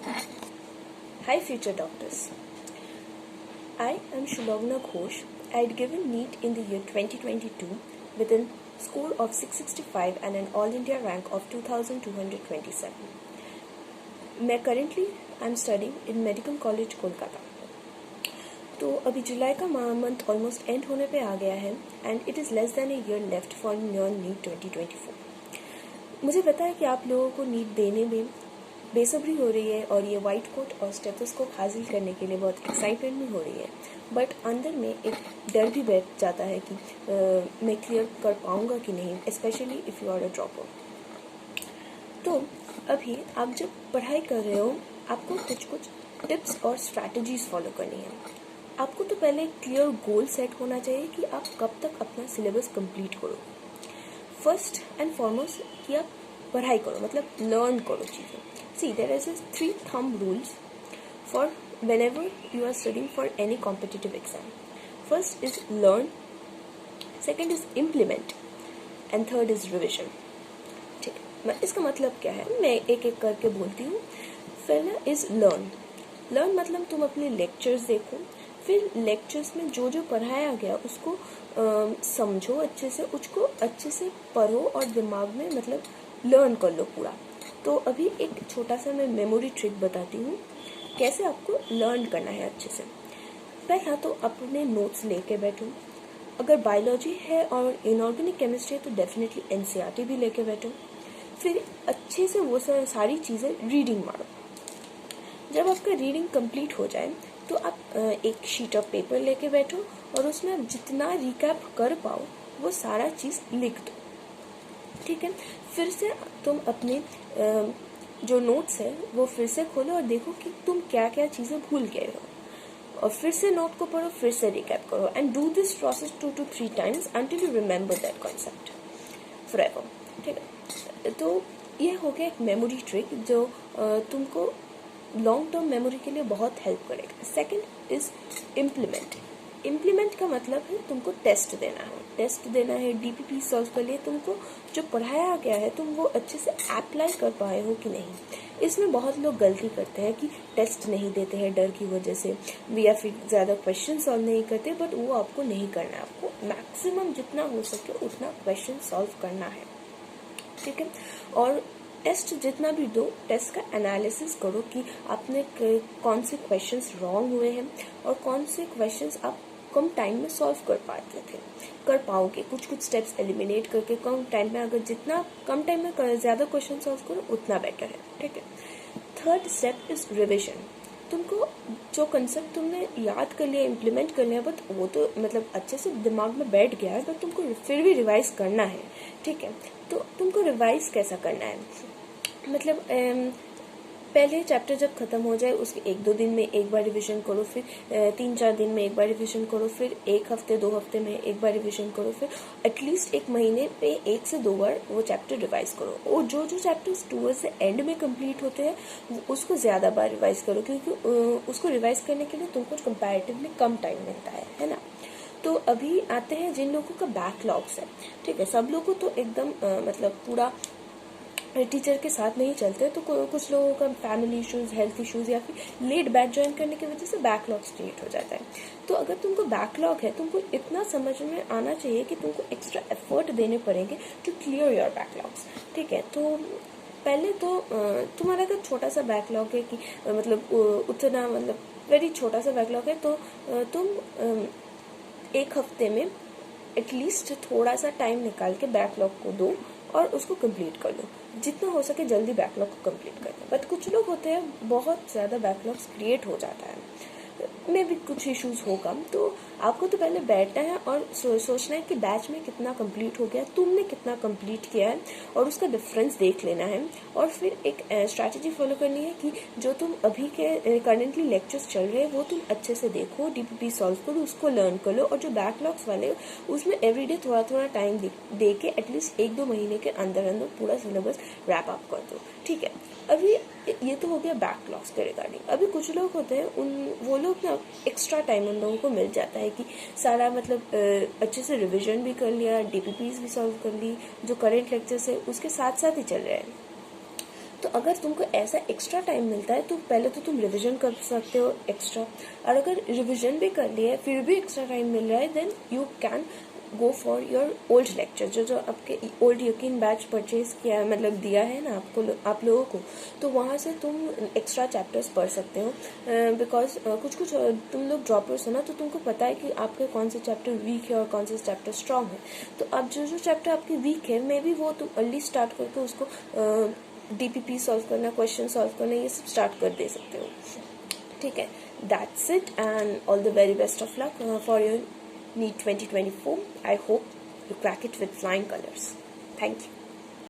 Hi future doctors. I am Shulagna Ghosh. I had given NEET in the year 2022 with a score of 665 and an All India rank of 2227. मैं currently I'm studying in Medical College Kolkata. तो अभी जुलाई का month almost and होने पे आ गया है and it is less than a year left for your NEET 2024. मुझे पता है कि आप लोगों को नीट देने में बेसब्री हो रही है और ये वाइट कोट और स्टेथोस्कोप हासिल करने के लिए बहुत एक्साइटमेंट भी हो रही है, बट अंदर में एक डर भी बैठ जाता है कि मैं क्लियर कर पाऊँगा कि नहीं, specially if you are a dropper. तो अभी आप जब पढ़ाई कर रहे हो आपको कुछ कुछ टिप्स और स्ट्रैटेजीज फॉलो करनी है. आपको तो पहले एक क्लियर गोल सेट होना चाहिए कि आप कब तक अपना सिलेबस कंप्लीट करो. फर्स्ट एंड फॉरमोस्ट कि आप पढ़ाई करो, मतलब लर्न करो चीज़ें. See, there is 3 thumb rules for whenever you are studying for any competitive exam. First is learn, second is implement, and third is revision. ठीक है, इसका मतलब क्या है मैं एक एक करके बोलती हूँ. पहला इज लर्न. लर्न मतलब तुम अपने लेक्चर्स देखो, फिर लेक्चर्स में जो जो पढ़ाया गया उसको समझो अच्छे से, उसको अच्छे से पढ़ो और दिमाग में मतलब लर्न कर लो पूरा. तो अभी एक छोटा सा मैं मेमोरी ट्रिक बताती हूँ कैसे आपको लर्न करना है अच्छे से. पहला तो अपने नोट्स लेके बैठो. अगर बायोलॉजी है और इनऑर्गेनिक केमिस्ट्री है तो डेफिनेटली एनसीईआरटी भी लेके बैठो. फिर अच्छे से वो सारी चीज़ें रीडिंग मारो. जब आपका रीडिंग कंप्लीट हो जाए तो आप एक शीट ऑफ पेपर लेके बैठो और उसमें आप जितना रिकैप कर पाओ वो सारा चीज़ लिख दो. ठीक है, फिर से तुम अपने जो नोट्स है वो फिर से खोलो और देखो कि तुम क्या क्या चीज़ें भूल गए हो, और फिर से नोट को पढ़ो, फिर से रिकैप करो and do this process 2 to 3 times until you remember that concept forever. ठीक है, तो ये हो गया एक मेमोरी ट्रिक जो तुमको लॉन्ग टर्म मेमोरी के लिए बहुत हेल्प करेगा. Second is implement. इम्प्लीमेंट का मतलब है तुमको टेस्ट देना है. टेस्ट देना है डीपीपी सॉल्व कर लिए तुमको जो पढ़ाया गया है तुम वो अच्छे से अप्लाई कर पाए हो कि नहीं. इसमें बहुत लोग गलती करते हैं कि टेस्ट नहीं देते हैं डर की वजह से, या फिर ज़्यादा क्वेश्चन सॉल्व नहीं करते, बट वो आपको नहीं करना है. आपको मैक्सिमम जितना हो सके उतना क्वेश्चन सॉल्व करना है. ठीक है, और टेस्ट जितना भी दो, टेस्ट का एनालिसिस करो कि आपने कौन से क्वेश्चंस रॉन्ग हुए हैं और कौन से क्वेश्चंस आप कम टाइम में सॉल्व कर पाओगे. कुछ कुछ स्टेप्स एलिमिनेट करके कम टाइम में, अगर जितना कम टाइम में ज़्यादा क्वेश्चन सॉल्व करो उतना बेटर है. ठीक है, थर्ड स्टेप इज रिविजन. तुमको जो कंसेप्ट तुमने याद कर लिया, इम्प्लीमेंट कर लिया, बट वो तो मतलब अच्छे से दिमाग में बैठ गया है, बट तुमको फिर भी रिवाइज करना है. ठीक है, तो तुमको रिवाइज कैसा करना है, मतलब पहले चैप्टर जब खत्म हो जाए उसके 1-2 दिन में एक बार रिवीजन करो, फिर 3-4 दिन में एक बार रिवीजन करो, फिर 1 हफ्ते 2 हफ्ते में एक बार रिवीजन करो, फिर एटलीस्ट 1 महीने पे 1 से 2 बार वो चैप्टर रिवाइज करो. और जो जो चैप्टर्स टूवर्ड्स द एंड में कंप्लीट होते हैं उसको ज़्यादा बार रिवाइज करो, क्योंकि उसको रिवाइज करने के लिए तुमको कंपैरेटिवली कम टाइम मिलता है ना. तो अभी आते हैं जिन लोगों का बैकलॉग्स है. ठीक है, सब लोगों तो एकदम मतलब पूरा टीचर के साथ नहीं चलते, तो कुछ लोगों का फैमिली इश्यूज, हेल्थ इश्यूज या फिर लेट बैच ज्वाइन करने की वजह से बैकलॉग्स क्रिएट हो जाता है. तो अगर तुमको बैकलॉग है तुमको इतना समझ में आना चाहिए कि तुमको एक्स्ट्रा एफर्ट देने पड़ेंगे टू क्लियर योर बैकलॉग्स. ठीक है, तो पहले तो तुम्हारा अगर छोटा सा बैकलॉग है कि मतलब उतना मतलब वेरी छोटा सा बैकलॉग है तो तुम 1 हफ्ते में एटलीस्ट थोड़ा सा टाइम निकाल के बैकलॉग को दो और उसको कंप्लीट कर लो. जितना हो सके जल्दी बैकलॉग को कंप्लीट कर दो. बट कुछ लोग होते हैं बहुत ज़्यादा बैकलॉग्स क्रिएट हो जाता है, में भी कुछ इश्यूज होगा. तो आपको तो पहले बैठना है और सोचना है कि बैच में कितना कंप्लीट हो गया, तुमने कितना कंप्लीट किया है, और उसका डिफरेंस देख लेना है. और फिर एक स्ट्रैटेजी फॉलो करनी है कि जो तुम अभी के करंटली लेक्चर्स चल रहे हैं वो तुम अच्छे से देखो, डीपीपी सॉल्व करो, उसको लर्न कर लो, और जो बैकलॉग्स वाले उसमें एवरीडे थोड़ा थोड़ा टाइम दे के एटलीस्ट 1-2 महीने के अंदर अंदर पूरा सिलेबस रैप अप कर दो. ठीक है, अभी ये तो हो गया बैकलॉग्स के रिगार्डिंग. अभी कुछ लोग होते हैं वो लोग ना एक्स्ट्रा टाइम उन लोगों को मिल जाता है कि सारा मतलब अच्छे से रिवीजन भी कर लिया, डीपीपीज भी सॉल्व कर ली, जो करंट लेक्चर्स है उसके साथ साथ ही चल रहे हैं. तो अगर तुमको ऐसा एक्स्ट्रा टाइम मिलता है तो पहले तो तुम रिविजन कर सकते हो एक्स्ट्रा, और अगर रिविजन भी कर लिया है फिर भी एक्स्ट्रा टाइम मिल रहा है, then you can go for your old lecture, जो आपके ओल्ड यकीन बैच परचेज किया है, मतलब दिया है ना आपको, आप लोगों को, तो वहाँ से तुम एक्स्ट्रा चैप्टर्स पढ़ सकते हो। बिकॉज कुछ तुम लोग ड्रॉपर्स हो ना, तो तुमको पता है कि आपके कौन से चैप्टर वीक है और कौन से चैप्टर स्ट्रांग है। तो अब जो चैप्टर आपके वीक है, मे बी वो तुम अर्ली स्टार्ट करके उसको DPP सॉल्व करना, क्वेश्चन सॉल्व करना, ये सब स्टार्ट कर दे सकते हो। ठीक है, that's it and all the very best of luck for your NEET 2024. I hope you crack it with flying colors. Thank you.